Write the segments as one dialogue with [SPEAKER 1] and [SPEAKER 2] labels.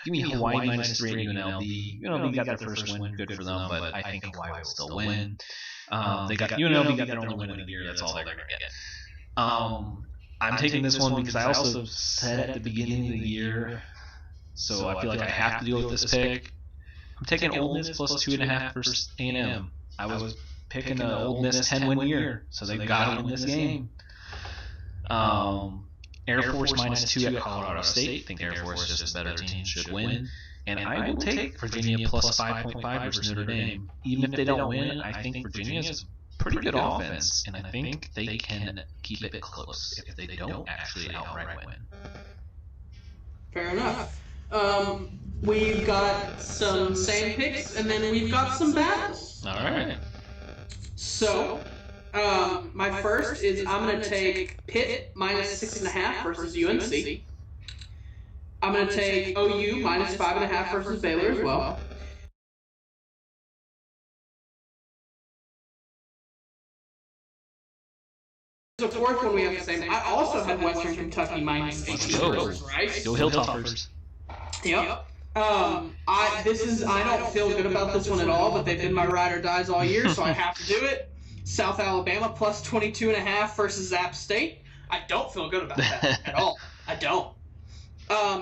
[SPEAKER 1] Give me Hawaii -3 at UNLV. UNLV got their first win, good for them, but I think Hawaii will still win. They got UNLV got their only win of the year. That's all they're going to get. I'm taking this one because I also said at the beginning of the year, so I feel like I have to deal with this pick. I'm taking Ole Miss plus 2.5 versus A&M. I was picking an Ole Miss 10-win year, so they've got to win this game. Air Force -2 at Colorado State. I think Air Force is just a better team, should win. And I will take Virginia plus 5.5 versus Notre Dame. Even if they don't win, I think Virginia's pretty good offense, and I think they can keep it close if they don't actually outright win.
[SPEAKER 2] Fair enough. We've got some same picks, and then we've got some battles.
[SPEAKER 1] All right.
[SPEAKER 2] So, my first is I'm going to take Pitt -6.5 versus UNC. I'm going to take OU -5.5 versus Baylor as well. The fourth one we have the same. I also had Western Kentucky -18 versus Rice.
[SPEAKER 1] Go Hilltoppers.
[SPEAKER 2] Yep. I don't feel good about this one at all, but they've been my ride or dies all year, so I have to do it. South Alabama plus 22.5 versus App State. I don't feel good about that at all. I don't.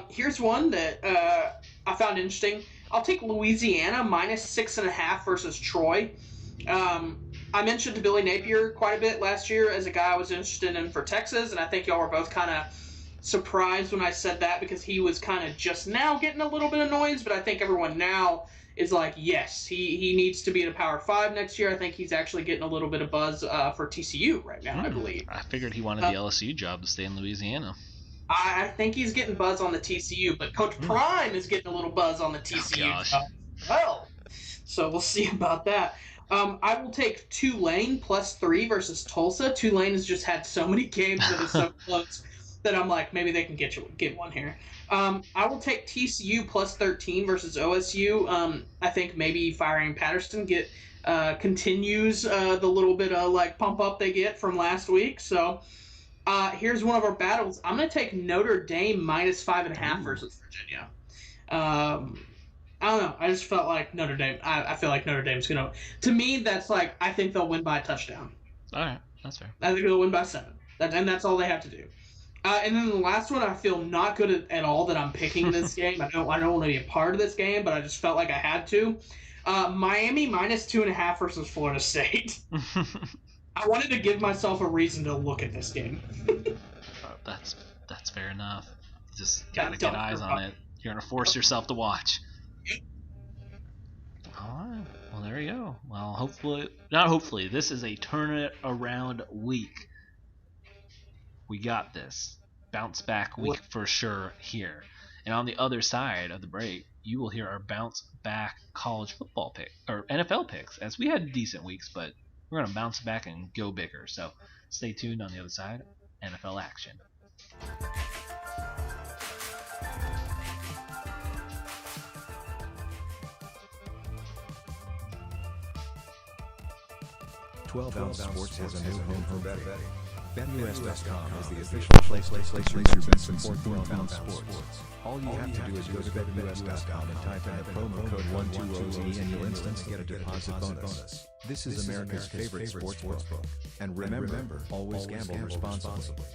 [SPEAKER 2] Here's one that I found interesting. I'll take Louisiana -6.5 versus Troy. I mentioned Billy Napier quite a bit last year as a guy I was interested in for Texas, and I think y'all were both kind of surprised when I said that because he was kind of just now getting a little bit of noise, but I think everyone now is like, yes, he needs to be in a Power 5 next year. I think he's actually getting a little bit of buzz for TCU right now, I believe.
[SPEAKER 1] I figured he wanted the LSU job to stay in Louisiana.
[SPEAKER 2] I think he's getting buzz on the TCU, but Coach Prime is getting a little buzz on the TCU job as well. So we'll see about that. I will take Tulane +3 versus Tulsa. Tulane has just had so many games that are so close that I'm like, maybe they can get one here. I will take TCU +13 versus OSU. I think maybe firing Patterson continues the little bit of like pump up they get from last week. So here's one of our battles. I'm going to take Notre Dame -5.5 versus Virginia. I don't know. I just felt like Notre Dame. I feel like Notre Dame's going to me, that's like, I think they'll win by a touchdown.
[SPEAKER 1] All right. That's fair.
[SPEAKER 2] I think they'll win by 7. And that's all they have to do. And then the last one, I feel not good at all that I'm picking this game. I don't want to be a part of this game, but I just felt like I had to. Miami -2.5 versus Florida State. I wanted to give myself a reason to look at this game.
[SPEAKER 1] That's fair enough. Just gotta get eyes on it. You're gonna force yourself to watch. All right. Well, there you go. Well, hopefully, this is a turn it around week. We got this. Bounce back week for sure here. And on the other side of the break, you will hear our bounce back college football pick or NFL picks, as we had decent weeks, but we're going to bounce back and go bigger. So stay tuned on the other side. NFL action.
[SPEAKER 3] Twelve Ounce Sports has a new home for betting. BetUS.com is the official place to place your bets and support 12 Ounce Sports. All you have to do is go to BetUS.com and type in the promo code 120OZ and you'll instantly get a deposit bonus. This is America's favorite sports book. And remember, always gamble responsibly.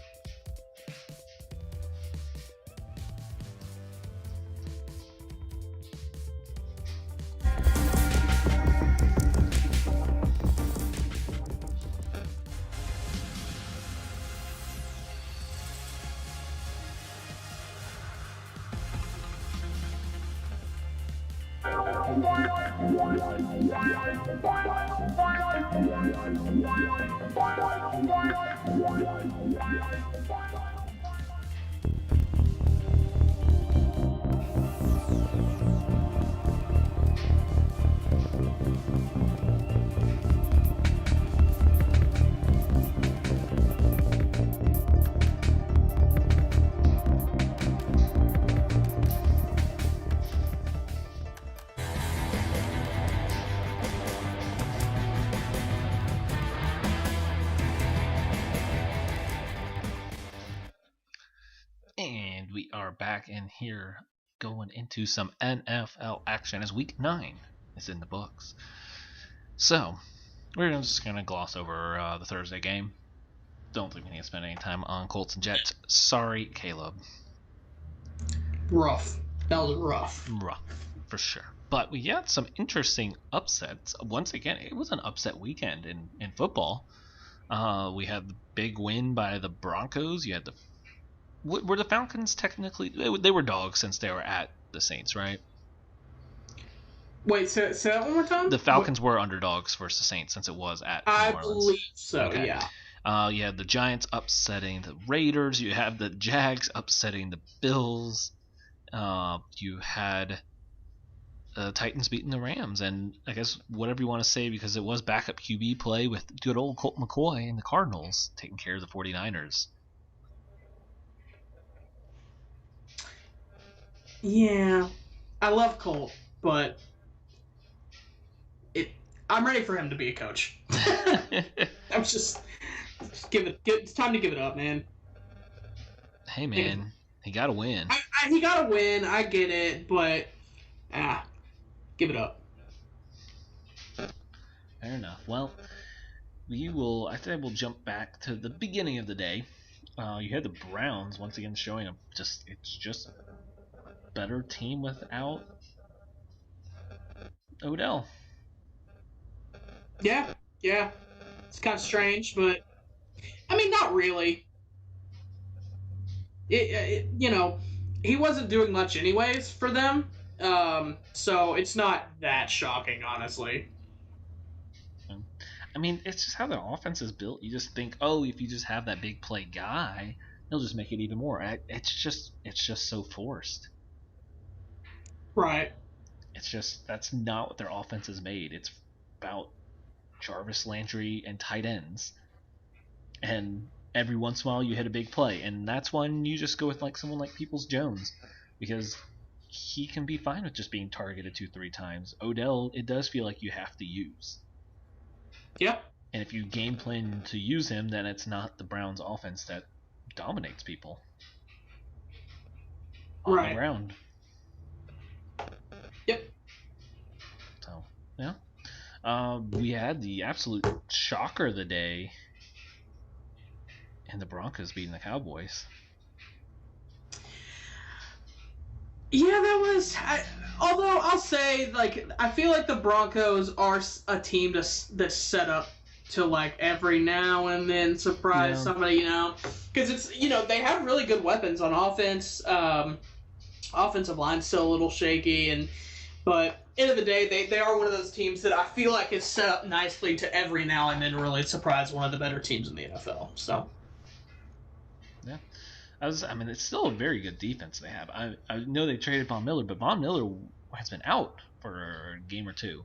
[SPEAKER 1] And we are back in here going into some NFL action as Week 9 is in the books. So, we're just going to gloss over the Thursday game. Don't think we need to spend any time on Colts and Jets. Sorry, Caleb.
[SPEAKER 2] Rough. That was rough.
[SPEAKER 1] Rough, for sure. But we had some interesting upsets. Once again, it was an upset weekend in football. We had the big win by the Broncos. You had were the Falcons technically... They were dogs since they were at the Saints, right?
[SPEAKER 2] Wait, say that one more time?
[SPEAKER 1] The Falcons were underdogs versus the Saints since it was at New Orleans.
[SPEAKER 2] I believe so,
[SPEAKER 1] okay.
[SPEAKER 2] Yeah.
[SPEAKER 1] You had the Giants upsetting the Raiders. You have the Jags upsetting the Bills. You had the Titans beating the Rams. And I guess whatever you want to say, because it was backup QB play with good old Colt McCoy and the Cardinals taking care of the 49ers.
[SPEAKER 2] Yeah. I love Colt, but I'm ready for him to be a coach. I'm just it's time to give it up, man.
[SPEAKER 1] Hey, man, he got to win.
[SPEAKER 2] He got to win. I get it, but give it up.
[SPEAKER 1] Fair enough. Well, I think we'll jump back to the beginning of the day. You had the Browns once again showing it's just a better team without Odell.
[SPEAKER 2] Yeah. It's kind of strange, but I mean, not really. He wasn't doing much anyways for them, so it's not that shocking, honestly.
[SPEAKER 1] I mean, it's just how the offense is built. You just think, if you just have that big play guy, he'll just make it even more. It's just so forced.
[SPEAKER 2] Right.
[SPEAKER 1] It's just that's not what their offense is made. It's about Jarvis Landry and tight ends, and every once in a while you hit a big play, and that's when you just go with someone like Peoples-Jones, because he can be fine with just being targeted 2-3 times. Odell, it does feel like you have to use.
[SPEAKER 2] Yep.
[SPEAKER 1] And if you game plan to use him, then it's not the Browns offense that dominates people on the ground.
[SPEAKER 2] Yep.
[SPEAKER 1] So, yeah. We had the absolute shocker of the day, and the Broncos beating the Cowboys.
[SPEAKER 2] Yeah, that was... although, I'll say, I feel like the Broncos are a team that's set up to, every now and then surprise somebody, Because it's, they have really good weapons on offense. Offensive line's still a little shaky, but end of the day, they are one of those teams that I feel like is set up nicely to every now and then really surprise one of the better teams in the NFL. So,
[SPEAKER 1] yeah, it's still a very good defense they have. I know they traded Von Miller, but Von Miller has been out for a game or two,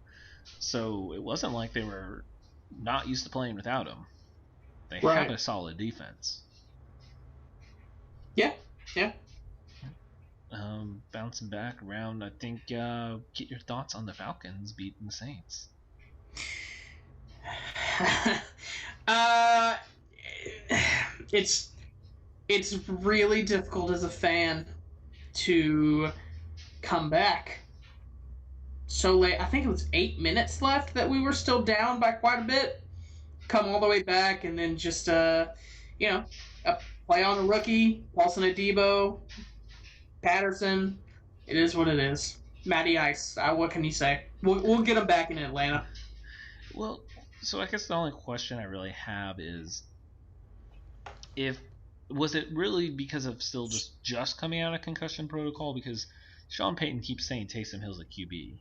[SPEAKER 1] so it wasn't like they were not used to playing without him. They have a solid defense.
[SPEAKER 2] Yeah.
[SPEAKER 1] Bouncing back around, I think, get your thoughts on the Falcons beating the Saints.
[SPEAKER 2] It's really difficult as a fan to come back so late. I think it was 8 minutes left that we were still down by quite a bit. Come all the way back and then just, a play on a rookie, Paulson Adebo, Patterson. It is what it is. Matty Ice. What can you say? We'll get him back in Atlanta.
[SPEAKER 1] Well, so I guess the only question I really have is, was it really because of still just coming out of concussion protocol? Because Sean Payton keeps saying Taysom Hill's a QB.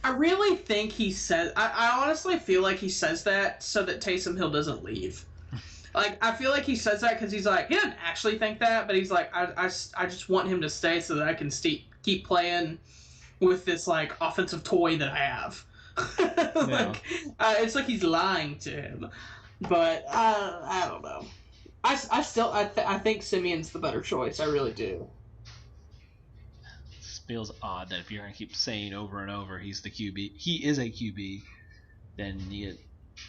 [SPEAKER 2] I really think he says... I honestly feel like he says that so that Taysom Hill doesn't leave. I feel like he says that because he's he doesn't actually think that, but he's I just want him to stay so that I can keep playing with this, offensive toy that I have. It's like he's lying to him. But, I don't know. I think Simeon's the better choice. I really do.
[SPEAKER 1] It feels odd that if you're going to keep saying over and over he is a QB, then you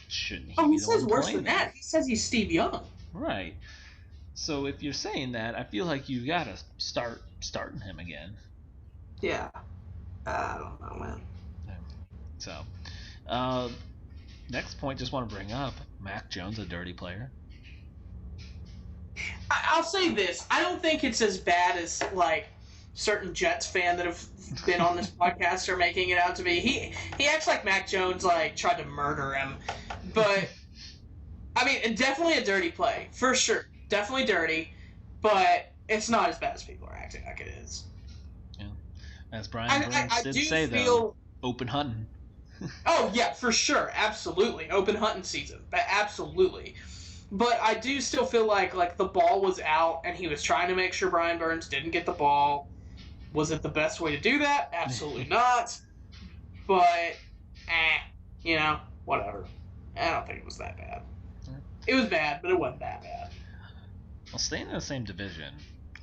[SPEAKER 1] shouldn't he be the one
[SPEAKER 2] says worse
[SPEAKER 1] playing
[SPEAKER 2] than that. He says he's Steve Young.
[SPEAKER 1] Right. So if you're saying that, I feel like you gotta start starting him again.
[SPEAKER 2] Yeah. I don't know, man.
[SPEAKER 1] So, next point, just want to bring up Mac Jones, a dirty player.
[SPEAKER 2] I'll say this. I don't think it's as bad as, like, certain Jets fan that have been on this podcast are making it out to be. He acts like Mac Jones, like, tried to murder him. But, I mean, definitely a dirty play. For sure. Definitely dirty. But it's not as bad as people are acting like it is.
[SPEAKER 1] Yeah. As Brian Burns did say, though, open hunting.
[SPEAKER 2] Oh, yeah, for sure. Absolutely. Open hunting season. Absolutely. But I do still feel like the ball was out, and he was trying to make sure Brian Burns didn't get the ball. Was it the best way to do that? Absolutely not. But, whatever. I don't think it was that bad. It was bad, but it wasn't that bad.
[SPEAKER 1] Well, staying in the same division,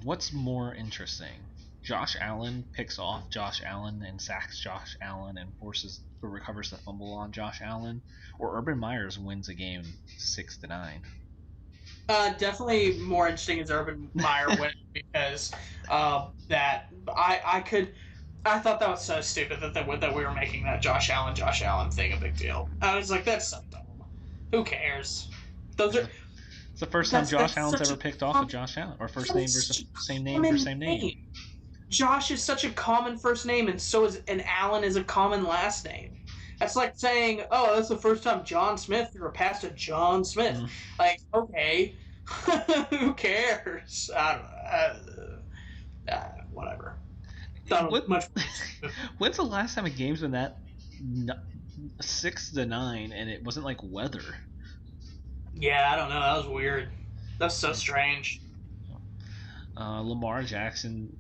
[SPEAKER 1] what's more interesting? Josh Allen picks off Josh Allen and sacks Josh Allen and recovers the fumble on Josh Allen, or Urban Meyers wins a game 6-9.
[SPEAKER 2] Definitely more interesting is Urban Meyer win because I thought that was so stupid that we were making that Josh Allen thing a big deal. I was like, that's so dumb. Who cares?
[SPEAKER 1] It's the first time Josh Allen's ever picked off of Josh Allen, or first name versus same name versus same name.
[SPEAKER 2] Josh is such a common first name, and Allen is a common last name. That's like saying, oh, that's the first time John Smith threw a pass to John Smith. Mm-hmm. Like, okay, who cares? I don't know. Whatever.
[SPEAKER 1] When's the last time a game's been that 6-9 and it wasn't like weather?
[SPEAKER 2] Yeah, I don't know. That was weird. That's so strange.
[SPEAKER 1] Lamar Jackson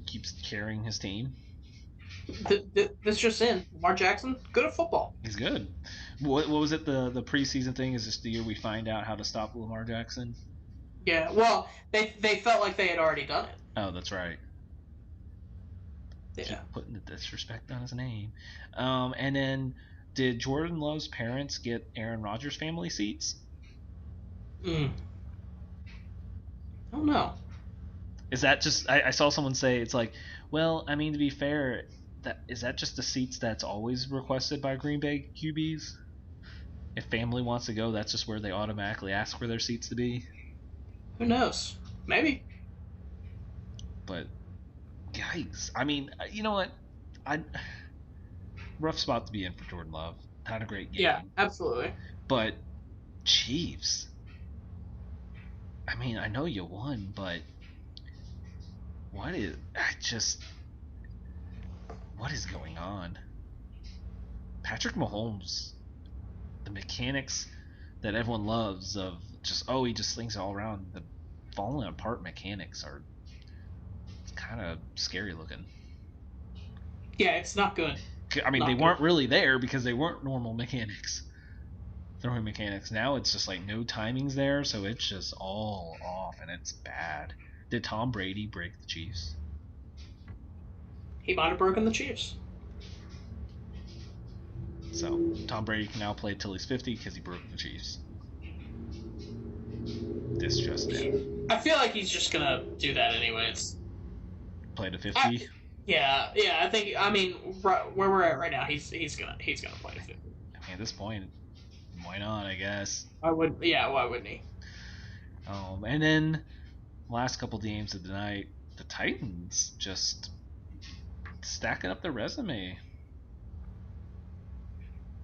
[SPEAKER 1] keeps carrying his team.
[SPEAKER 2] This just in. Lamar Jackson, good at football.
[SPEAKER 1] He's good. What was it? The preseason thing is this the year we find out how to stop Lamar Jackson?
[SPEAKER 2] Yeah. Well, they felt like they had already done it.
[SPEAKER 1] Oh, that's right.
[SPEAKER 2] Yeah.
[SPEAKER 1] Keep putting the disrespect on his name. And then did Jordan Love's parents get Aaron Rodgers' family seats?
[SPEAKER 2] I don't know.
[SPEAKER 1] Is that just? I saw someone say it's like, well, I mean, to be fair, is that just the seats that's always requested by Green Bay QBs? If family wants to go, that's just where they automatically ask for their seats to be.
[SPEAKER 2] Who knows? Maybe.
[SPEAKER 1] But yikes! I mean, you know what? Rough spot to be in for Jordan Love. Not a great game.
[SPEAKER 2] Yeah, absolutely.
[SPEAKER 1] But Chiefs. I mean, I know you won, but what is going on? Patrick Mahomes, the mechanics that everyone loves of he just slings it all around. The falling apart mechanics are kind of scary looking.
[SPEAKER 2] Yeah, it's not good.
[SPEAKER 1] I mean, they weren't really there because they weren't normal mechanics. Throwing mechanics. Now it's just like no timing's there, so it's just all off and it's bad. Did Tom Brady break the Chiefs?
[SPEAKER 2] He might have broken the Chiefs.
[SPEAKER 1] So Tom Brady can now play till he's 50 because he broke the Chiefs. This just in.
[SPEAKER 2] I feel like he's just gonna do that anyways.
[SPEAKER 1] Play to 50.
[SPEAKER 2] Yeah. I think. I mean, where we're at right now, he's gonna play to 50.
[SPEAKER 1] I mean, at this point, why not? I guess.
[SPEAKER 2] Why wouldn't he?
[SPEAKER 1] And then last couple games of the night, the Titans just stacking up their resume.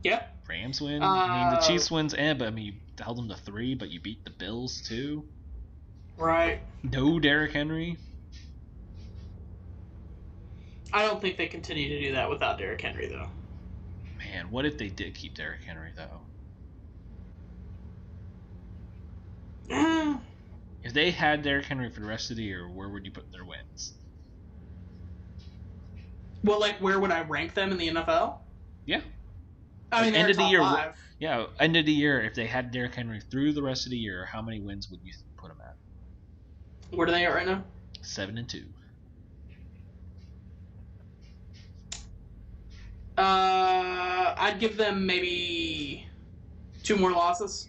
[SPEAKER 2] Yeah.
[SPEAKER 1] Rams win. I mean, the Chiefs wins, but I mean, you held them to 3, but you beat the Bills too.
[SPEAKER 2] Right.
[SPEAKER 1] No Derrick Henry.
[SPEAKER 2] I don't think they continue to do that without Derrick Henry, though.
[SPEAKER 1] Man, what if they did keep Derrick Henry, though? If they had Derrick Henry for the rest of the year, where would you put their wins?
[SPEAKER 2] Well, like, where would I rank them in the NFL?
[SPEAKER 1] Yeah.
[SPEAKER 2] I mean, end of the year. 5.
[SPEAKER 1] Yeah, end of the year. If they had Derrick Henry through the rest of the year, how many wins would you put them at?
[SPEAKER 2] What are they at right now?
[SPEAKER 1] 7-2.
[SPEAKER 2] I'd give them maybe 2 more losses.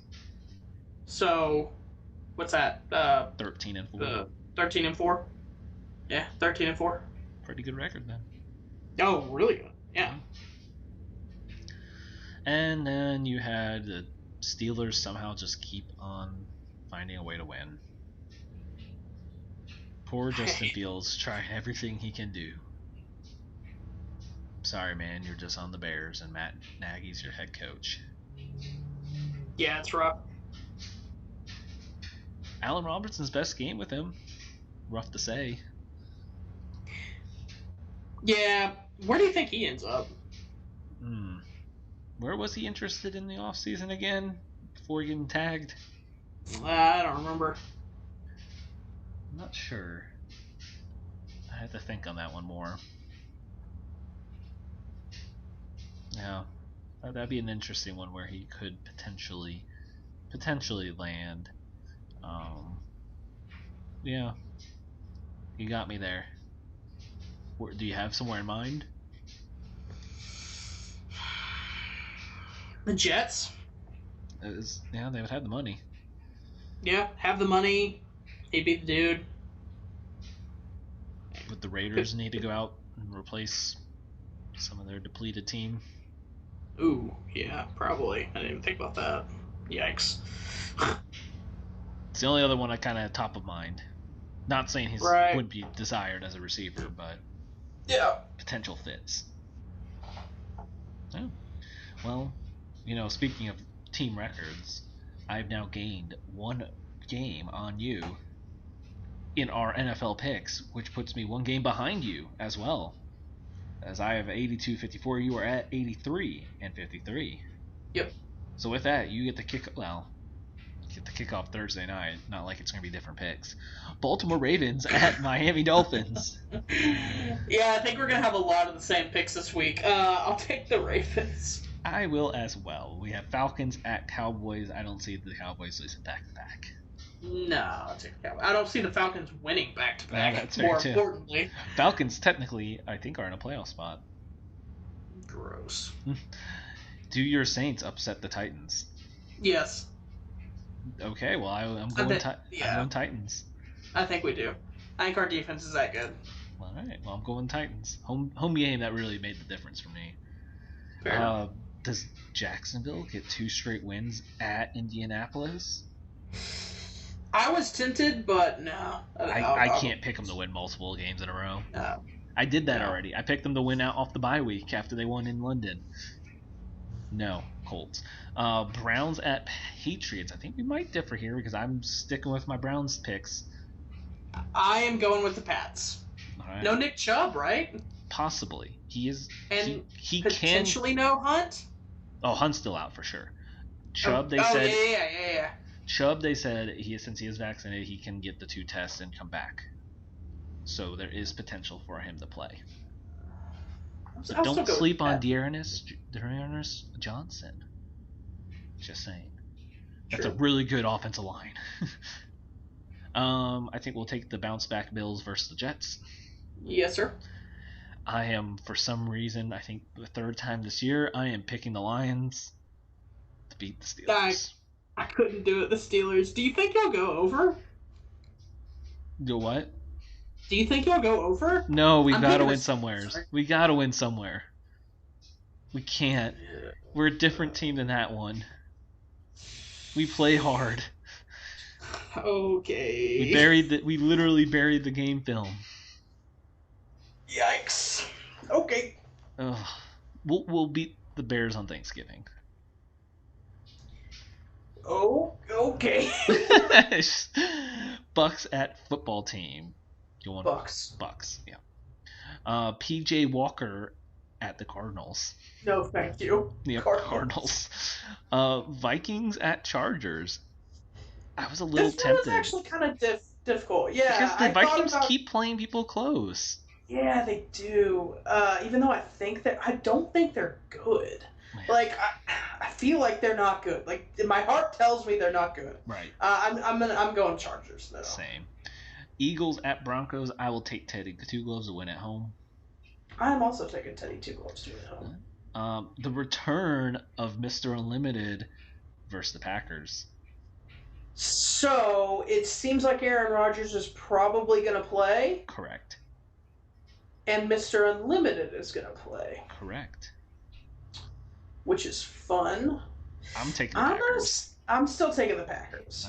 [SPEAKER 2] So What's that?
[SPEAKER 1] 13-4.
[SPEAKER 2] 13-4. Yeah, 13-4.
[SPEAKER 1] Pretty good record then.
[SPEAKER 2] Oh, really good. Yeah.
[SPEAKER 1] And then you had the Steelers somehow just keep on finding a way to win. Poor Justin Fields trying everything he can do. Sorry, man, you're just on the Bears, and Matt Nagy's your head coach.
[SPEAKER 2] Yeah, it's rough.
[SPEAKER 1] Allen Robinson's best game with him. Rough to say.
[SPEAKER 2] Yeah, where do you think he ends up?
[SPEAKER 1] Where was he interested in the offseason again before getting tagged?
[SPEAKER 2] I don't remember.
[SPEAKER 1] I'm not sure. I have to think on that one more. Yeah, that'd be an interesting one where he could potentially land. Yeah, you got me there. Do you have somewhere in mind?
[SPEAKER 2] The Jets?
[SPEAKER 1] Yeah, they would have the money.
[SPEAKER 2] Yeah, have the money. He'd be the dude.
[SPEAKER 1] Would the Raiders need to go out and replace some of their depleted team?
[SPEAKER 2] Ooh, yeah, probably. I didn't even think about that. Yikes.
[SPEAKER 1] It's the only other one I kind of had top of mind. Not saying he wouldn't be desired as a receiver, but
[SPEAKER 2] yeah,
[SPEAKER 1] potential fits. Oh. Well, speaking of team records, I've now gained 1 game on you in our NFL picks, which puts me 1 game behind you as well. As I have 82-54, you are at 83-53.
[SPEAKER 2] Yep.
[SPEAKER 1] So with that, you get the kick. Well, get the kickoff Thursday night. Not like it's going to be different picks. Baltimore Ravens at Miami Dolphins.
[SPEAKER 2] Yeah, I think we're going to have a lot of the same picks this week. I'll take the Ravens.
[SPEAKER 1] I will as well. We have Falcons at Cowboys. I don't see the Cowboys losing back-to-back.
[SPEAKER 2] No, I'll take the Cowboys. I don't see the Falcons winning back-to-back.
[SPEAKER 1] That's
[SPEAKER 2] more
[SPEAKER 1] too.
[SPEAKER 2] Importantly.
[SPEAKER 1] Falcons technically, I think, are in a playoff spot.
[SPEAKER 2] Gross.
[SPEAKER 1] Do your Saints upset the Titans?
[SPEAKER 2] Yes.
[SPEAKER 1] Okay, well, I'm going Titans.
[SPEAKER 2] I think we do. I think our defense is that good.
[SPEAKER 1] All right, well, I'm going Titans. Home game, that really made the difference for me.
[SPEAKER 2] Fair enough.
[SPEAKER 1] Does Jacksonville get 2 straight wins at Indianapolis?
[SPEAKER 2] I was tempted, but no.
[SPEAKER 1] I can't pick them to win multiple games in a row.
[SPEAKER 2] No.
[SPEAKER 1] I did that already. I picked them to win out off the bye week after they won in London. No, Colts. Browns at Patriots. I think we might differ here because I'm sticking with my Browns picks.
[SPEAKER 2] I am going with the Pats.
[SPEAKER 1] All right.
[SPEAKER 2] No Nick Chubb, right?
[SPEAKER 1] Possibly. He is.
[SPEAKER 2] And
[SPEAKER 1] he
[SPEAKER 2] potentially no Hunt?
[SPEAKER 1] Oh, Hunt's still out for sure. Chubb, they said.
[SPEAKER 2] Yeah.
[SPEAKER 1] Chubb, they said since he is vaccinated, he can get the 2 tests and come back. So there is potential for him to play. But don't sleep on Dearness Johnson. Just saying. That's a really good offensive line. I think we'll take the bounce back Bills versus the Jets.
[SPEAKER 2] Yes, sir.
[SPEAKER 1] I am, for some reason, I think the 3rd time this year, I am picking the Lions to beat the Steelers.
[SPEAKER 2] I couldn't do it, the Steelers. Do you think you'll go over?
[SPEAKER 1] Go what?
[SPEAKER 2] Do you think you'll go over?
[SPEAKER 1] No, we've got to win somewhere. We got to win somewhere. We can't. We're a different team than that one. We play hard.
[SPEAKER 2] Okay.
[SPEAKER 1] We literally buried the game film.
[SPEAKER 2] Yikes. Okay.
[SPEAKER 1] We'll beat the Bears on Thanksgiving.
[SPEAKER 2] Oh, okay.
[SPEAKER 1] Bucks at football team.
[SPEAKER 2] Bucks,
[SPEAKER 1] yeah. PJ Walker at the Cardinals.
[SPEAKER 2] No, thank you.
[SPEAKER 1] Yeah, Cardinals. Vikings at Chargers. I was a little tempted.
[SPEAKER 2] This was actually kind of difficult. Yeah,
[SPEAKER 1] because the Vikings keep playing people close.
[SPEAKER 2] Yeah, they do. Even though I don't think they're good. Man. Like I feel like they're not good. Like my heart tells me they're not good.
[SPEAKER 1] Right.
[SPEAKER 2] I'm going Chargers though.
[SPEAKER 1] Same. Eagles at Broncos. I will take Teddy Two Gloves to win at home.
[SPEAKER 2] I'm also taking Teddy Two Gloves to win at home.
[SPEAKER 1] The return of Mr. Unlimited versus the Packers.
[SPEAKER 2] So it seems like Aaron Rodgers is probably going to play.
[SPEAKER 1] Correct.
[SPEAKER 2] And Mr. Unlimited is going to play.
[SPEAKER 1] Correct.
[SPEAKER 2] Which is fun.
[SPEAKER 1] I'm taking the Packers.
[SPEAKER 2] I'm still taking the Packers.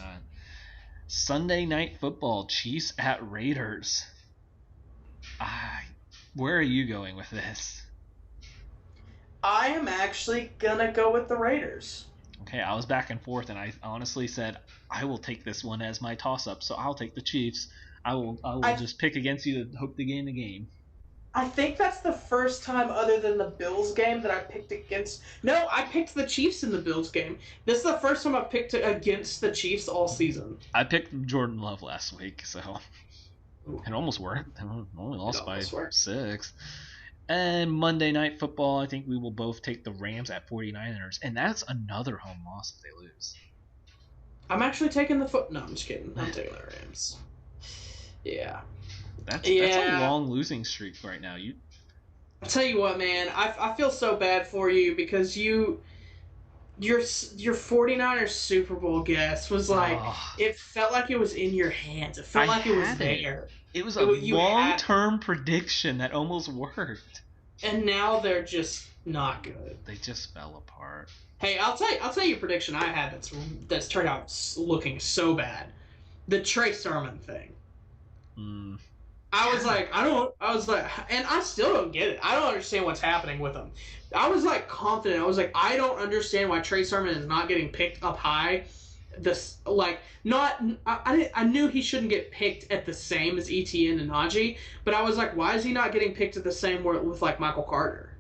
[SPEAKER 1] Sunday Night Football, Chiefs at Raiders. Where are you going with this?
[SPEAKER 2] I am actually going to go with the Raiders.
[SPEAKER 1] Okay, I was back and forth, and I honestly said I will take this one as my toss-up, so I'll take the Chiefs. I will just pick against you to hope to gain the game.
[SPEAKER 2] I think that's the first time other than the Bills game that I picked against. No, I picked the Chiefs in the Bills game. This is the first time I've picked against the Chiefs all season.
[SPEAKER 1] I picked Jordan Love last week, so it almost worked. I only lost by 6. And Monday Night Football, I think we will both take the Rams at 49ers, and that's another home loss if they lose.
[SPEAKER 2] I'm actually taking the No, I'm just kidding. I'm taking the Rams. Yeah.
[SPEAKER 1] That's a long losing streak right now.
[SPEAKER 2] I'll tell you what, man. I feel so bad for you because your 49ers Super Bowl guess was like it felt like it was in your hands. It felt like it was there.
[SPEAKER 1] It was a long-term prediction that almost worked.
[SPEAKER 2] And now they're just not good.
[SPEAKER 1] They just fell apart.
[SPEAKER 2] Hey, I'll tell you a prediction I had that's turned out looking so bad. The Trey Sermon thing. I was like, and I still don't get it. I don't understand what's happening with him. I was like confident. I was like, I don't understand why Trey Sermon is not getting picked up high. I knew he shouldn't get picked at the same as Etienne and Najee, but I was like, why is he not getting picked at the same with like Michael Carter?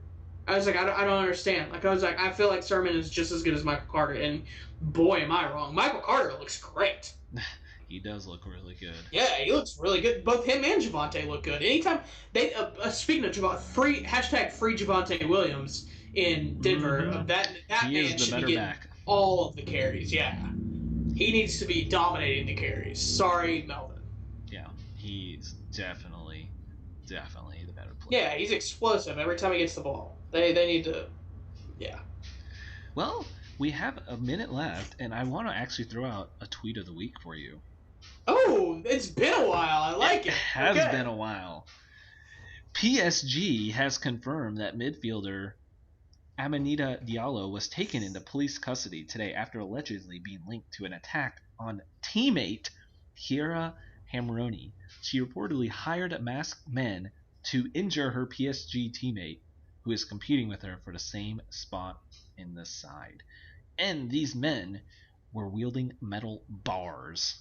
[SPEAKER 2] I was like, I don't understand. Like, I was like, I feel like Sermon is just as good as Michael Carter, and boy, am I wrong. Michael Carter looks great.
[SPEAKER 1] He does look really good.
[SPEAKER 2] Yeah, he looks really good. Both him and Javonte look good. Anytime they speaking of Javonte, free Javonte Williams in Denver. That man should be getting all of the carries. Yeah, he needs to be dominating the carries. Sorry, Melvin.
[SPEAKER 1] Yeah, he's definitely the better player.
[SPEAKER 2] Yeah, he's explosive every time he gets the ball. They need to. Yeah.
[SPEAKER 1] Well, we have a minute left, and I want to actually throw out a tweet of the week for you.
[SPEAKER 2] Oh, it's been a while. I like it.
[SPEAKER 1] It has been a while. PSG has confirmed that midfielder Amanita Diallo was taken into police custody today after allegedly being linked to an attack on teammate Kiera Hamroni. She reportedly hired masked men to injure her PSG teammate, who is competing with her for the same spot in the side. And these men were wielding metal bars.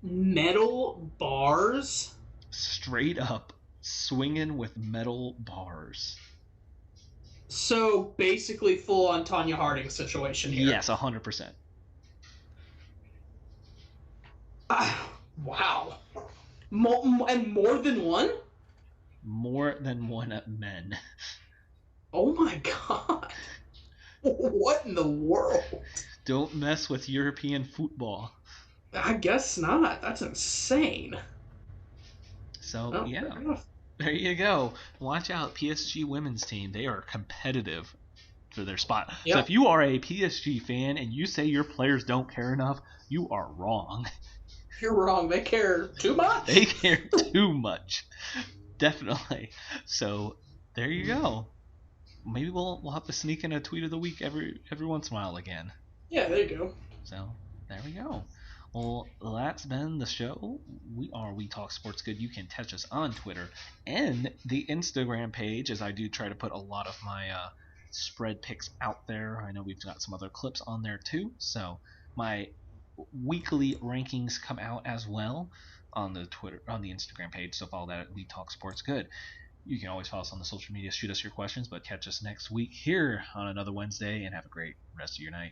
[SPEAKER 2] Metal bars?
[SPEAKER 1] Straight up swinging with metal bars.
[SPEAKER 2] So basically full on Tanya Harding situation here.
[SPEAKER 1] Yes, 100%.
[SPEAKER 2] Wow. And more than one?
[SPEAKER 1] More than one men.
[SPEAKER 2] Oh my god. What in the world?
[SPEAKER 1] Don't mess with European football.
[SPEAKER 2] I guess not. That's insane.
[SPEAKER 1] So, yeah. There you go. Watch out, PSG women's team. They are competitive for their spot. Yep. So if you are a PSG fan and you say your players don't care enough, you are wrong.
[SPEAKER 2] You're wrong. They care too much.
[SPEAKER 1] They care too much. Definitely. So there you go. Maybe we'll have to sneak in a tweet of the week every once in a while again.
[SPEAKER 2] Yeah, there you go.
[SPEAKER 1] So there we go. Well, that's been the show. We Talk Sports Good. You can catch us on Twitter and the Instagram page, as I do try to put a lot of my spread picks out there. I know we've got some other clips on there too. So my weekly rankings come out as well on the Instagram page. So follow that at We Talk Sports Good. You can always follow us on the social media, shoot us your questions, but catch us next week here on another Wednesday, and have a great rest of your night.